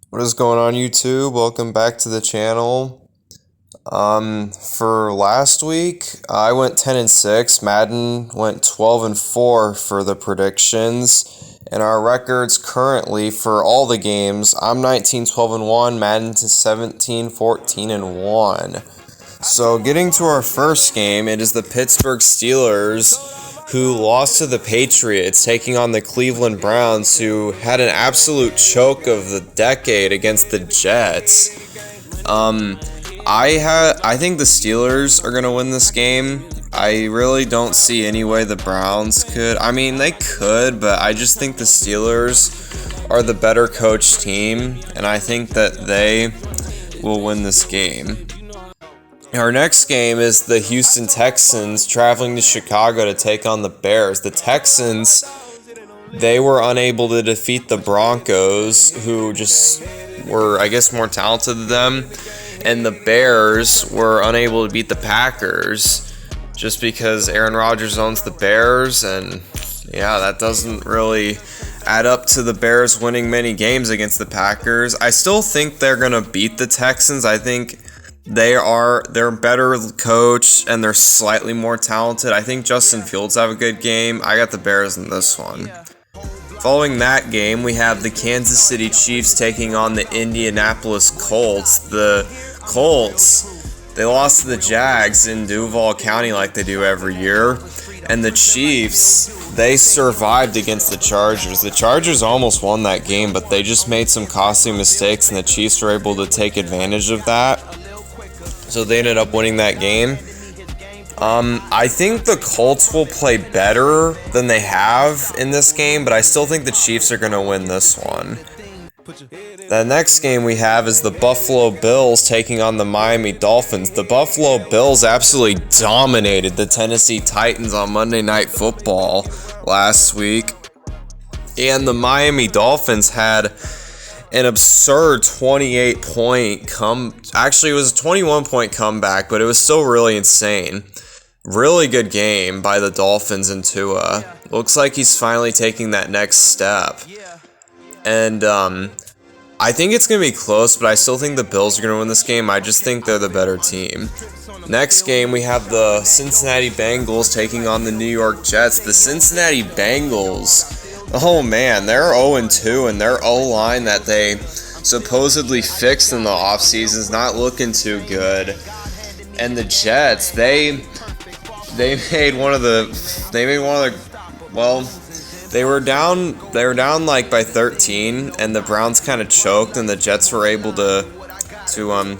What is going on, YouTube? Welcome back to the channel. For last week, I went 10-6. Madden went 12-4 for the predictions. And our records currently for all the games, I'm 19-12-1, Madden to 17-14-1. So getting to our first game, it is the Pittsburgh Steelers who lost to the Patriots, taking on the Cleveland Browns, who had an absolute choke of the decade against the Jets. I think the Steelers are going to win this game. I really don't see any way the Browns could. I mean, they could, but I just think the Steelers are the better coached team, and I think that they will win this game. Our next game is the Houston Texans traveling to Chicago to take on the Bears. The Texans, they were unable to defeat the Broncos, who just were, I guess, more talented than them. And the Bears were unable to beat the Packers just because Aaron Rodgers owns the Bears. And yeah, that doesn't really add up to the Bears winning many games against the Packers. I still think they're going to beat the Texans. I think they're better coached and they're slightly more talented. I think Justin Fields have a good game. I got the Bears in this one. Following that game, we have the Kansas City Chiefs taking on the Indianapolis Colts. The Colts, they lost to the Jags in Duval County like they do every year. And the Chiefs, they survived against the Chargers. The Chargers almost won that game, but they just made some costly mistakes, and the Chiefs were able to take advantage of that. So they ended up winning that game. I think the Colts will play better than they have in this game, but I still think the Chiefs are going to win this one. The next game we have is the Buffalo Bills taking on the Miami Dolphins. The Buffalo Bills absolutely dominated the Tennessee Titans on Monday Night Football last week. And the Miami Dolphins had an absurd 28-point actually, it was a 21-point comeback, but it was still really insane. Really good game by the Dolphins and Tua. Looks like he's finally taking that next step. And I think it's going to be close, but I still think the Bills are going to win this game. I just think they're the better team. Next game, we have the Cincinnati Bengals taking on the New York Jets. The Cincinnati Bengals, oh man, they're 0-2, and their O-line that they supposedly fixed in the offseason is not looking too good. And the Jets, they were down like by 13, and the Browns kind of choked, and the Jets were able to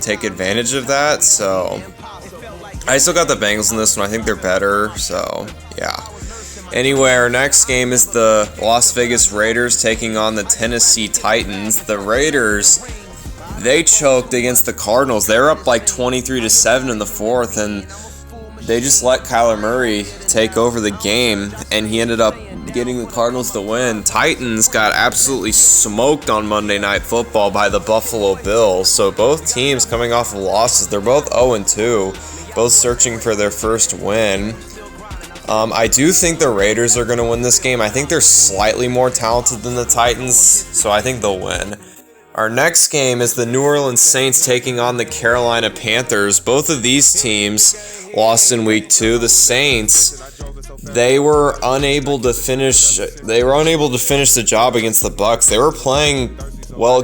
take advantage of that. So I still got the Bengals in this one. I think they're better. So yeah. Anyway, our next game is the Las Vegas Raiders taking on the Tennessee Titans. The Raiders, they choked against the Cardinals. They were up like 23-7 in the fourth, and they just let Kyler Murray take over the game, and he ended up getting the Cardinals the win. Titans got absolutely smoked on Monday Night Football by the Buffalo Bills. So both teams coming off of losses. They're both 0-2, both searching for their first win. I do think the Raiders are going to win this game. I think they're slightly more talented than the Titans, so I think they'll win. Our next game is the New Orleans Saints taking on the Carolina Panthers. Both of these teams lost in week 2. The Saints, they were unable to finish the job against the Bucs. They were playing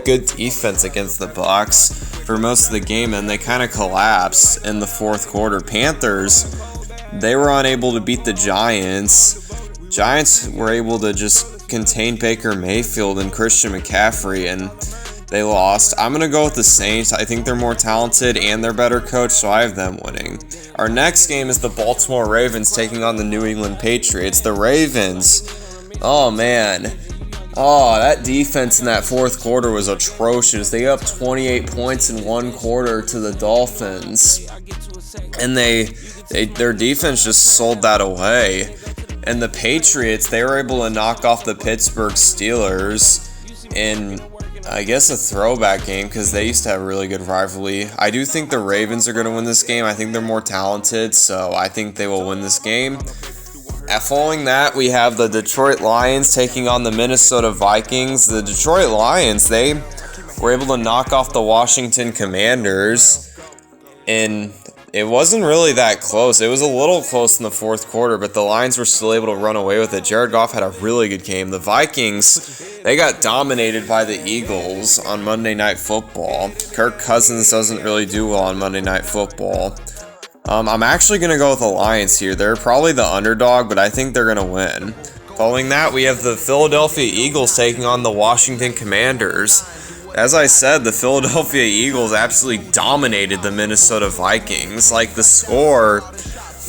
good defense against the Bucs for most of the game, and they kind of collapsed in the fourth quarter. Panthers, they were unable to beat the Giants. Giants were able to just contain Baker Mayfield and Christian McCaffrey, and they lost. I'm going to go with the Saints. I think they're more talented and they're better coached, so I have them winning. Our next game is the Baltimore Ravens taking on the New England Patriots. The Ravens, oh man. Oh, that defense in that fourth quarter was atrocious. They got up 28 points in one quarter to the Dolphins. And their defense just sold that away. And the Patriots, they were able to knock off the Pittsburgh Steelers in, I guess, a throwback game, because they used to have a really good rivalry. I do think the Ravens are going to win this game. I think they're more talented, so I think they will win this game. Following that, we have the Detroit Lions taking on the Minnesota Vikings. The Detroit Lions, they were able to knock off the Washington Commanders, and it wasn't really that close. It was a little close in the fourth quarter, but the Lions were still able to run away with it. Jared Goff had a really good game. The Vikings, they got dominated by the Eagles on Monday Night Football. Kirk Cousins doesn't really do well on Monday Night Football. I'm actually going to go with the Lions here. They're probably the underdog, but I think they're going to win. Following that, we have the Philadelphia Eagles taking on the Washington Commanders. As I said, the Philadelphia Eagles absolutely dominated the Minnesota Vikings. Like, the score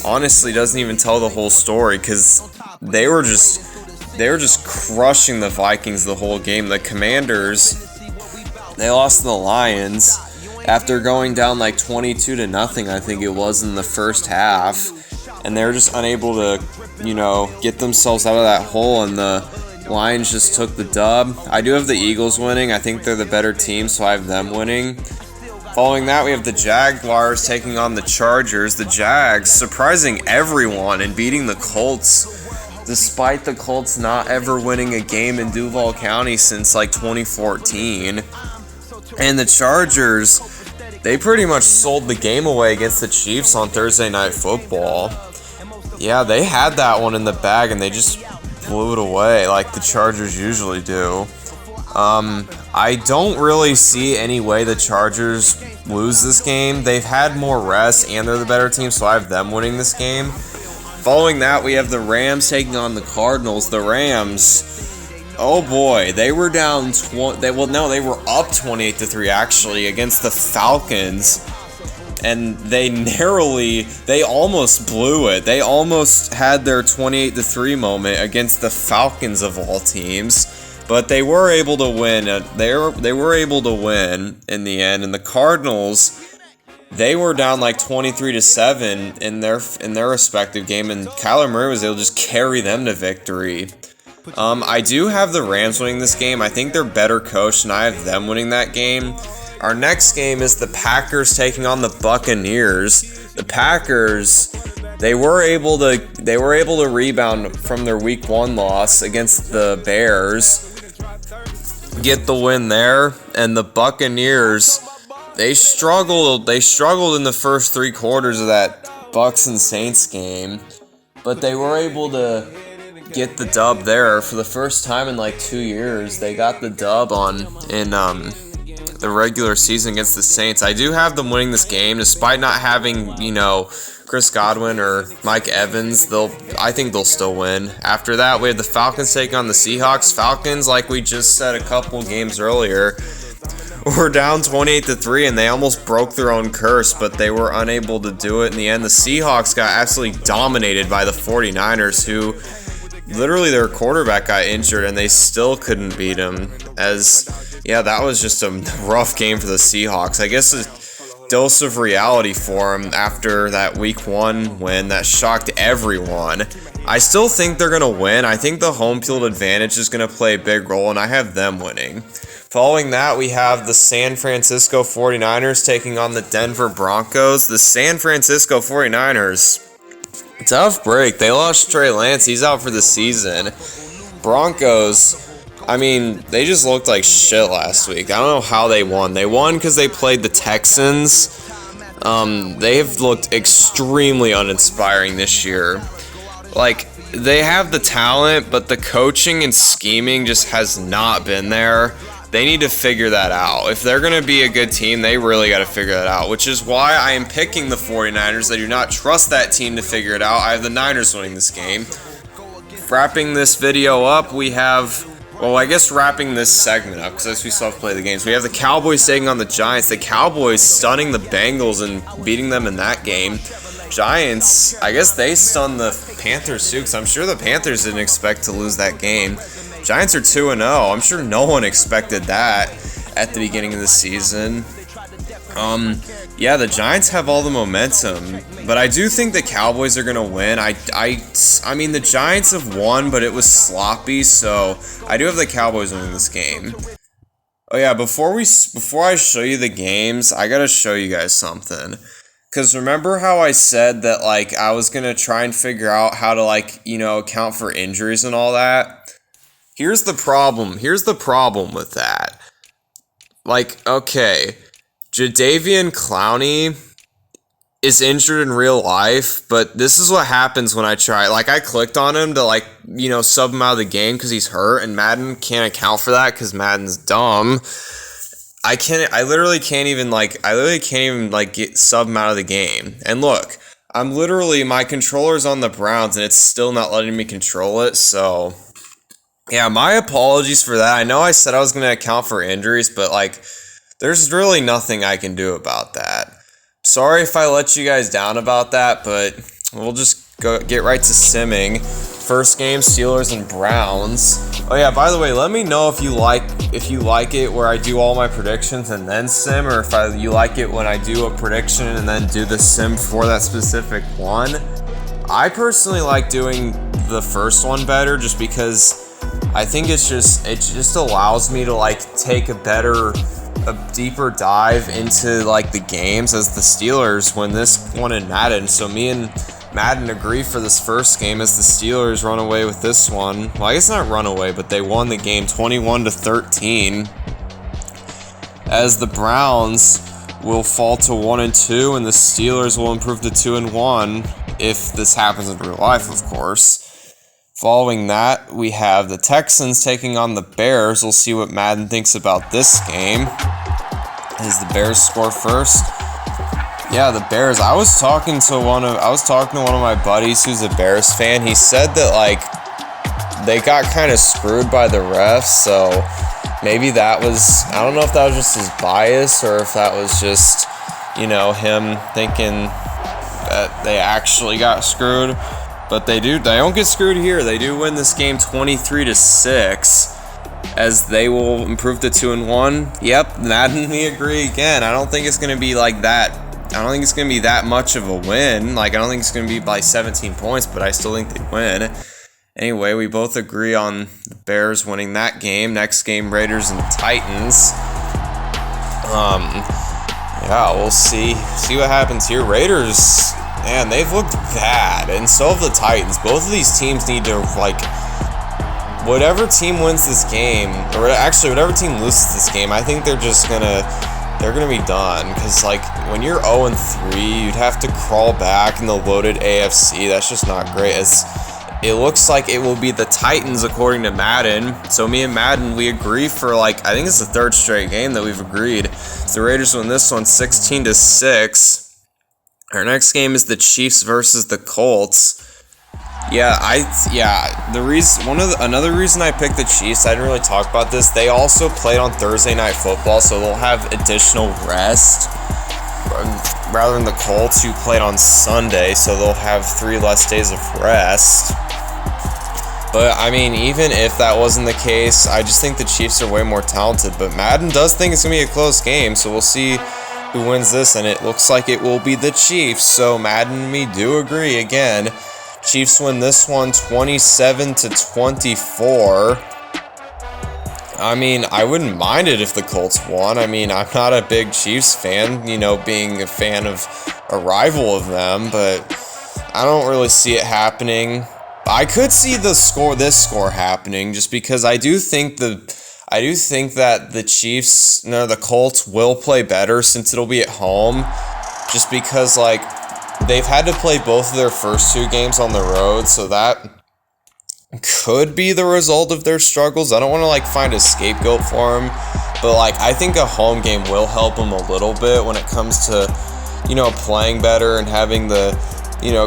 honestly doesn't even tell the whole story, because they were just crushing the Vikings the whole game. The Commanders, they lost to the Lions after going down like 22-0, I think it was, in the first half. And they were just unable to, get themselves out of that hole, and the Lions just took the dub. I do have the Eagles winning. I think they're the better team, so I have them winning. Following that, we have the Jaguars taking on the Chargers. The Jags surprising everyone and beating the Colts, despite the Colts not ever winning a game in Duval County since like 2014. And the Chargers, they pretty much sold the game away against the Chiefs on Thursday Night Football. Yeah, they had that one in the bag, and they just blew it away like the Chargers usually do. I don't really see any way the Chargers lose this game. They've had more rest, and they're the better team, so I have them winning this game. Following that, we have the Rams taking on the Cardinals. The Rams, oh boy, they were down. They were up 28-3 actually against the Falcons, and they almost blew it. They almost had their 28-3 moment against the Falcons of all teams, but they were able to win. They were able to win in the end. And the Cardinals, they were down like 23-7 in their respective game, and Kyler Murray was able to just carry them to victory. I do have the Rams winning this game. I think they're better coached, and I have them winning that game. Our next game is the Packers taking on the Buccaneers. The Packers, they were able to rebound from their Week 1 loss against the Bears, get the win there, and the Buccaneers, they struggled in the first 3 quarters of that Bucs and Saints game, but they were able to get the dub there for the first time in like 2 years. They got the dub in the regular season against the Saints. I do have them winning this game, despite not having, Chris Godwin or Mike Evans. I think they'll still win. After that, we have the Falcons taking on the Seahawks. Falcons, like we just said a couple games earlier, were down 28-3, and they almost broke their own curse, but they were unable to do it in the end. The Seahawks got absolutely dominated by the 49ers, who literally their quarterback got injured, and they still couldn't beat him. That was just a rough game for the Seahawks. I guess a dose of reality for them after that Week 1 win that shocked everyone. I still think they're going to win. I think the home field advantage is going to play a big role, and I have them winning. Following that, we have the San Francisco 49ers taking on the Denver Broncos. The San Francisco 49ers, tough break. They lost Trey Lance. He's out for the season. Broncos, they just looked like shit last week. I don't know how they won. They won because they played the Texans. They have looked extremely uninspiring this year. Like, they have the talent, but the coaching and scheming just has not been there. They need to figure that out. If they're going to be a good team, they really got to figure that out, which is why I am picking the 49ers. I do not trust that team to figure it out. I have the Niners winning this game. Wrapping this video up, we have... wrapping this segment up, because we still have to play the games. We have the Cowboys taking on the Giants. The Cowboys stunning the Bengals and beating them in that game. Giants, I guess they stunned the Panthers too, because I'm sure the Panthers didn't expect to lose that game. Giants are 2-0. I'm sure no one expected that at the beginning of the season. The Giants have all the momentum, but I do think the Cowboys are going to win. The Giants have won, but it was sloppy, so I do have the Cowboys winning this game. Oh yeah, before I show you the games, I got to show you guys something. Because remember how I said that, I was going to try and figure out how to, account for injuries and all that? Here's the problem with that. like, okay, Jadeveon Clowney is injured in real life, but this is what happens when I try. Like, I clicked on him to, like, sub him out of the game because he's hurt, and Madden can't account for that because Madden's dumb. I literally can't even get sub him out of the game. And look, my controller's on the Browns, and it's still not letting me control it, so yeah, my apologies for that. I know I said I was going to account for injuries, but, like, there's really nothing I can do about that. Sorry if I let you guys down about that, but we'll just get right to simming. First game, Steelers and Browns. Oh yeah, by the way, let me know if you like it where I do all my predictions and then sim, or if you like it when I do a prediction and then do the sim for that specific one. I personally like doing the first one better, just because I think it just allows me to, like, take a deeper dive into, like, the games, as the Steelers win this one in Madden. So me and Madden agree for this first game as the Steelers run away with this one. Well, I guess not run away, but they won the game 21-13. As the Browns will fall to 1-2, and the Steelers will improve to 2-1 if this happens in real life, of course. Following that, we have the Texans taking on the Bears. We'll see what Madden thinks about this game. As the Bears score first. Yeah, the Bears. I was talking to one of my buddies who's a Bears fan. He said that, like, they got kind of screwed by the refs, so maybe that was, I don't know if that was just his bias or if that was just, him thinking that they actually got screwed. But they don't get screwed here. They do win this game 23-6. As they will improve to 2-1. Yep, Madden, we agree again. I don't think it's going to be like that. I don't think it's going to be that much of a win. Like, I don't think it's going to be by 17 points, but I still think they win. Anyway, we both agree on the Bears winning that game. Next game, Raiders and Titans. Yeah, we'll see what happens here. Raiders, man, they've looked bad, and so have the Titans. Both of these teams need to, like, whatever team wins this game, or actually whatever team loses this game, I think they're gonna be done. Because, like, when you're 0-3, you'd have to crawl back in the loaded AFC. That's just not great. As it looks like it will be the Titans according to Madden. So me and Madden, we agree for, like, I think it's the third straight game that we've agreed. So the Raiders win this one 16-6. Our next game is the Chiefs versus the Colts. Another reason I picked the Chiefs, I didn't really talk about this. They also played on Thursday Night Football, so they'll have additional rest rather than the Colts, who played on Sunday, so they'll have 3 less days of rest. But I mean, even if that wasn't the case, I just think the Chiefs are way more talented. But Madden does think it's gonna be a close game, so we'll see who wins this, and it looks like it will be the Chiefs. So Madden and me do agree again. Chiefs win this one 27-24. I mean, I wouldn't mind it if the Colts won. I mean, I'm not a big Chiefs fan, being a fan of a rival of them, but I don't really see it happening. I could see this score happening, just because I do think that the Colts will play better since it'll be at home, just because, like, they've had to play both of their first 2 games on the road, so that could be the result of their struggles. I don't want to, like, find a scapegoat for them, but, like, I think a home game will help them a little bit when it comes to, playing better and having the,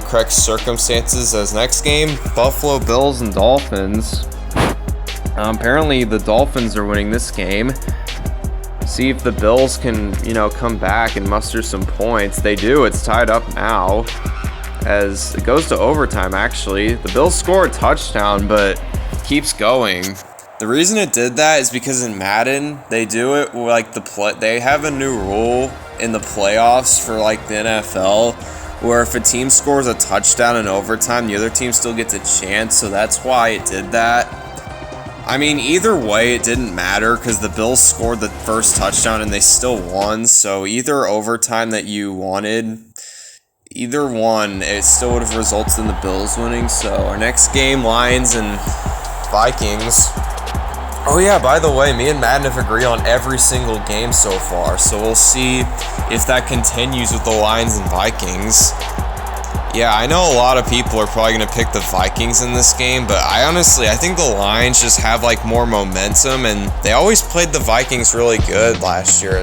correct circumstances. As next game, Buffalo Bills and Dolphins. Apparently the Dolphins are winning this game. See if the Bills can, come back and muster some points. They do. It's tied up now as it goes to overtime, actually. The Bills score a touchdown, but keeps going. The reason it did that is because in Madden, they do it like they have a new rule in the playoffs for, like, the NFL, where if a team scores a touchdown in overtime, the other team still gets a chance, so that's why it did that. I mean, either way, it didn't matter because the Bills scored the first touchdown and they still won. So either overtime that you wanted, either one, it still would have resulted in the Bills winning. So our next game, Lions and Vikings. Oh yeah, by the way, me and Madden have agreed on every single game so far, so we'll see if that continues with the Lions and Vikings. Yeah, I know a lot of people are probably going to pick the Vikings in this game, but I think the Lions just have like more momentum, and they always played the Vikings really good last year.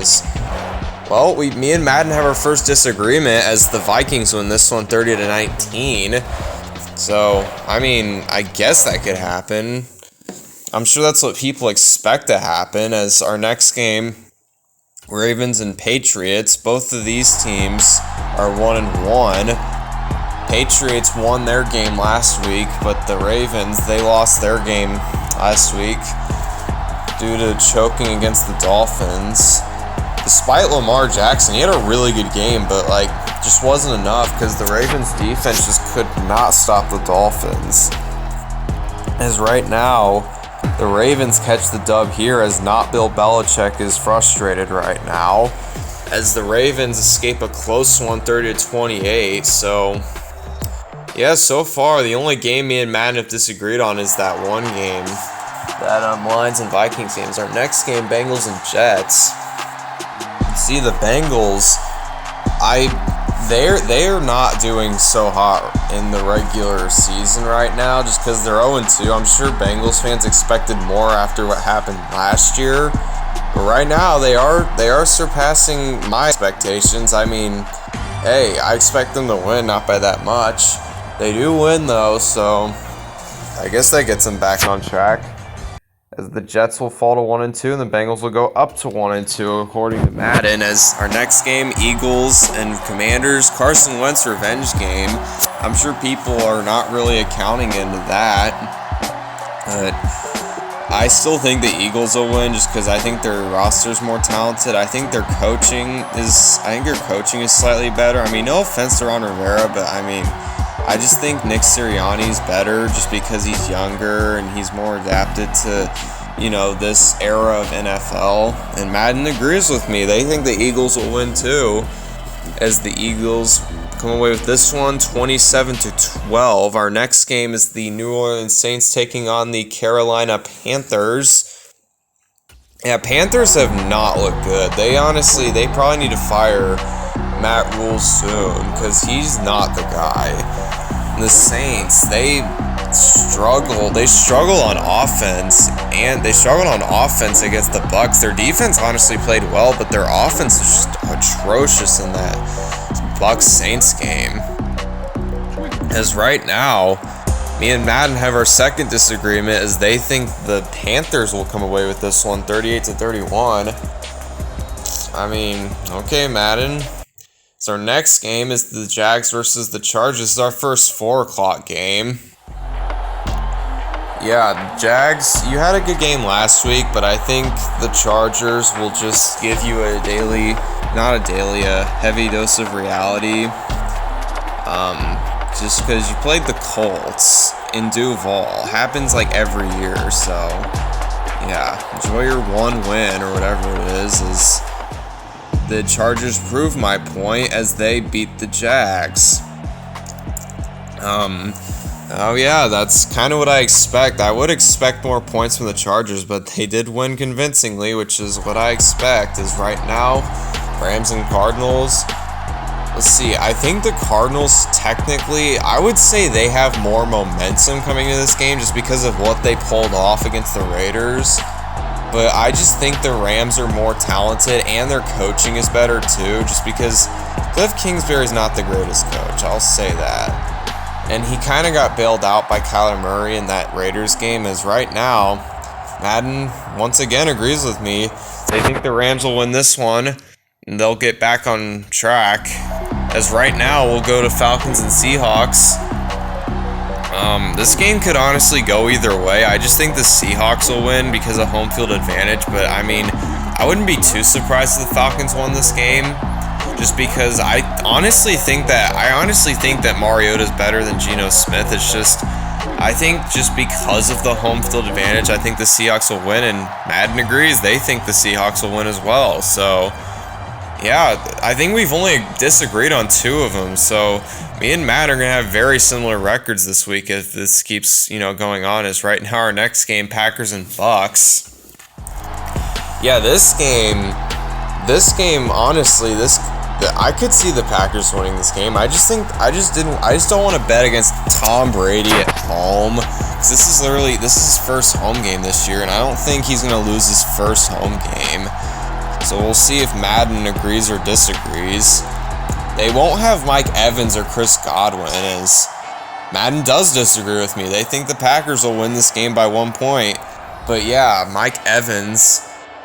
Well, me and Madden have our first disagreement as the Vikings win this one 30-19. So, I mean, I guess that could happen. I'm sure that's what people expect to happen as our next game, Ravens and Patriots. Both of these teams are 1-1. Patriots won their game last week, but the Ravens, they lost their game last week due to choking against the Dolphins. Despite Lamar Jackson, he had a really good game, but just wasn't enough because the Ravens defense just could not stop the Dolphins. As right now, the Ravens catch the dub here as not Bill Belichick is frustrated right now, as the Ravens escape a close one 30-28. So yeah, so far the only game me and Madden have disagreed on is that one game, that Lions and Vikings games. Our next game, Bengals and Jets. See, the Bengals, they're not doing so hot in the regular season right now just because they're 0-2. I'm sure Bengals fans expected more after what happened last year, but right now they are surpassing my expectations. I mean, hey, I expect them to win, not by that much. They do win though, so I guess that gets them back on track, as the Jets will fall to 1-2 and the Bengals will go up to 1-2 according to Madden. As our next game, Eagles and Commanders, Carson Wentz revenge game. I'm sure people are not really accounting into that, but I still think the Eagles will win just because I think their roster's more talented. I think their coaching is slightly better. I mean, no offense to Ron Rivera, but I mean, I just think Nick Sirianni's better just because he's younger and he's more adapted to, this era of NFL. And Madden agrees with me. They think the Eagles will win too, as the Eagles come away with this one 27-12. Our next game is the New Orleans Saints taking on the Carolina Panthers. Yeah, Panthers have not looked good. They probably need to fire Matt Rule soon because he's not the guy. The Saints, they struggle on offense, and they struggled on offense against the Bucs. Their defense honestly played well, but their offense was just atrocious in that Bucs-Saints game. As right now, me and Madden have our second disagreement, as they think the Panthers will come away with this one 38-31. I mean, okay, Madden. So our next game is the Jags versus the Chargers. This is our first 4 o'clock game. Yeah, Jags, you had a good game last week, but I think the Chargers will just give you a heavy dose of reality. Just because you played the Colts in Duval. Happens every year, so yeah, enjoy your one win or whatever it is the Chargers prove my point as they beat the Jags. Oh yeah, that's kind of what I expect. I would expect more points from the Chargers, but they did win convincingly, which is what I expect. Is right now, Rams and Cardinals. Let's see, I think the Cardinals technically, I would say they have more momentum coming into this game just because of what they pulled off against the Raiders. But I just think the Rams are more talented and their coaching is better too, just because Cliff Kingsbury's not the greatest coach, I'll say that. And he kind of got bailed out by Kyler Murray in that Raiders game, as right now, Madden once again agrees with me. They think the Rams will win this one and they'll get back on track. As right now, we'll go to Falcons and Seahawks. This game could honestly go either way. I just think the Seahawks will win because of home field advantage, but I mean, I wouldn't be too surprised if the Falcons won this game, just because I honestly think that Mariota's better than Geno Smith. It's just, I think just because of the home field advantage, I think the Seahawks will win, and Madden agrees. They think the Seahawks will win as well. So yeah, I think we've only disagreed on 2 of them. So me and Matt are going to have very similar records this week if this keeps, going on. As right now, our next game, Packers and Bucks. Yeah, this game, honestly, I could see the Packers winning this game. I just don't want to bet against Tom Brady at home. 'Cause this is his first home game this year, and I don't think he's gonna lose his first home game. So we'll see if Madden agrees or disagrees. They won't have Mike Evans or Chris Godwin, as Madden does disagree with me. They think the Packers will win this game by 1 point. But yeah, Mike Evans,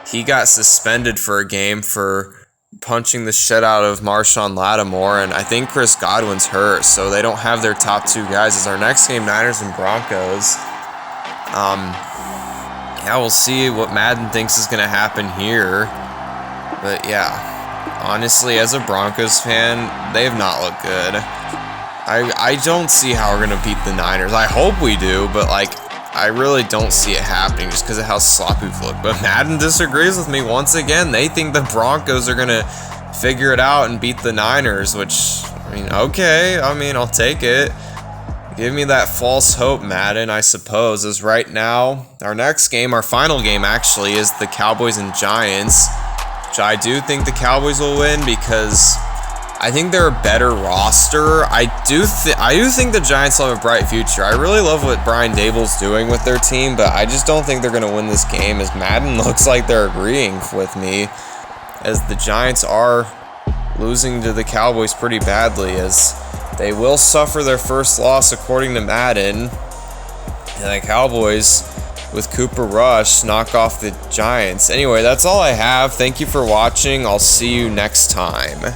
he got suspended for a game for punching the shit out of Marshawn Lattimore, and I think Chris Godwin's hurt, so they don't have their top 2 guys. As our next game, Niners and Broncos. Yeah, we'll see what Madden thinks is going to happen here. But yeah, honestly, as a Broncos fan, they have not looked good. I don't see how we're going to beat the Niners. I hope we do, but like, I really don't see it happening just because of how sloppy we've looked. But Madden disagrees with me once again. They think the Broncos are going to figure it out and beat the Niners, which, I mean, okay. I mean, I'll take it. Give me that false hope, Madden, I suppose. As right now, our next game, our final game actually, is the Cowboys and Giants, which I do think the Cowboys will win because I think they're a better roster. I do think the Giants will have a bright future. I really love what Brian Daboll's doing with their team, but I just don't think they're going to win this game, as Madden looks like they're agreeing with me, as the Giants are losing to the Cowboys pretty badly, as they will suffer their first loss according to Madden. And the Cowboys, with Cooper Rush, knock off the Giants. Anyway, that's all I have. Thank you for watching. I'll see you next time.